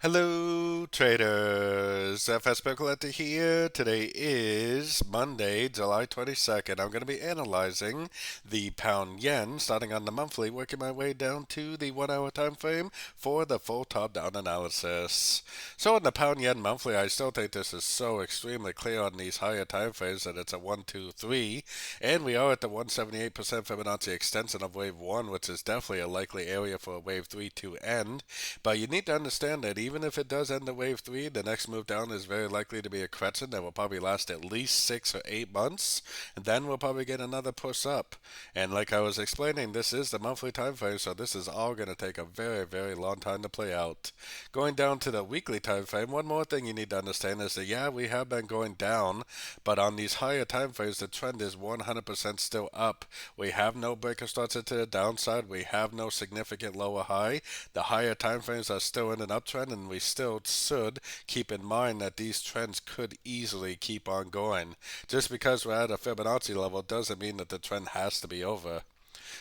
Hello, traders. FX Pip Collector here. Today is Monday, July 22nd. I'm going to be analyzing the pound yen, starting on the monthly, working my way down to the 1 hour time frame for the full top down analysis. So, on the pound yen monthly, I still think this is so extremely clear on these higher time frames that it's a 1, 2, 3, and we are at the 178% Fibonacci extension of wave 1, which is definitely a likely area for wave 3 to end. But you need to understand that even if it does end the wave 3, the next move down is very likely to be a correction that will probably last at least 6 or 8 months. And then we'll probably get another push up. And like I was explaining, this is the monthly time frame, so this is all going to take a very, very long time to play out. Going down to the weekly time frame, one more thing you need to understand is that yeah, we have been going down, but on these higher time frames, the trend is 100% still up. We have no breaker starts to the downside. We have no significant lower high. The higher time frames are still in an uptrend, and we still should keep in mind that these trends could easily keep on going. Just because we're at a Fibonacci level doesn't mean that the trend has to be over.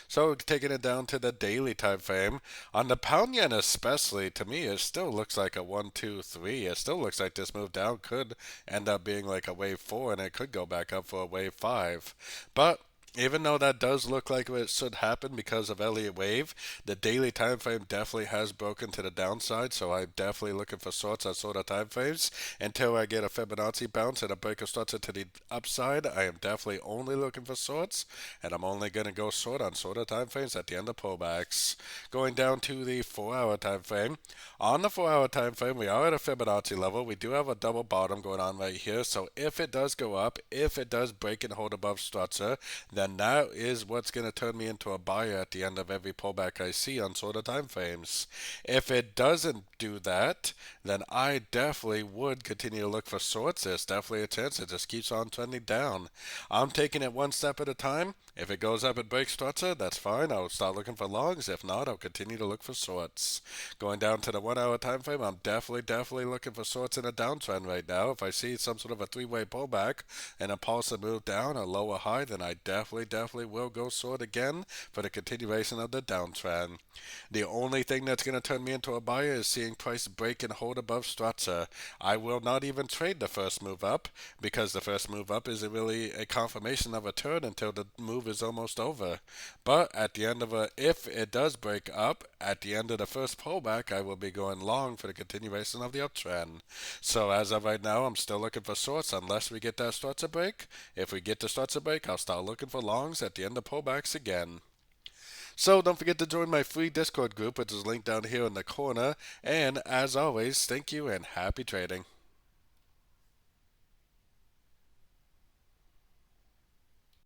So taking it down to the daily time frame, on the pound yen especially, to me it still looks like a 1, 2, 3. It still looks like this move down could end up being like a wave 4, and it could go back up for a wave 5. But even though that does look like it should happen because of Elliot wave, the daily time frame definitely has broken to the downside, so I'm definitely looking for shorts on shorter time frames until I get a Fibonacci bounce and a breaker starts to the upside. I am definitely only looking for shorts, and I'm only going to go short on shorter time frames at the end of pullbacks. Going down to the 4 hour time frame. On the 4 hour time frame, we are at a Fibonacci level. We do have a double bottom going on right here, so if it does go up, if it does break and hold above structure, then that is what's going to turn me into a buyer at the end of every pullback I see on shorter time frames. If it doesn't do that, then I definitely would continue to look for shorts. There's definitely a chance it just keeps on trending down. I'm taking it one step at a time. If it goes up and breaks structure, that's fine. I'll start looking for longs. If not, I'll continue to look for shorts. Going down to the 1 hour time frame, I'm definitely looking for shorts in a downtrend right now. If I see some sort of a three-way pullback and a pulse move down, a lower high, then I definitely will go short again for the continuation of the downtrend. The only thing that's going to turn me into a buyer is seeing price break and hold above structure. I will not even trade the first move up because the first move up isn't really a confirmation of a turn until the move is almost over. But at the end of if it does break up, at the end of the first pullback, I will be going long for the continuation of the uptrend. So as of right now, I'm still looking for shorts unless we get that structure break. If we get the structure break, I'll start looking for longs at the end of pullbacks again. So don't forget to join my free Discord group, which is linked down here in the corner. And as always, thank you and happy trading.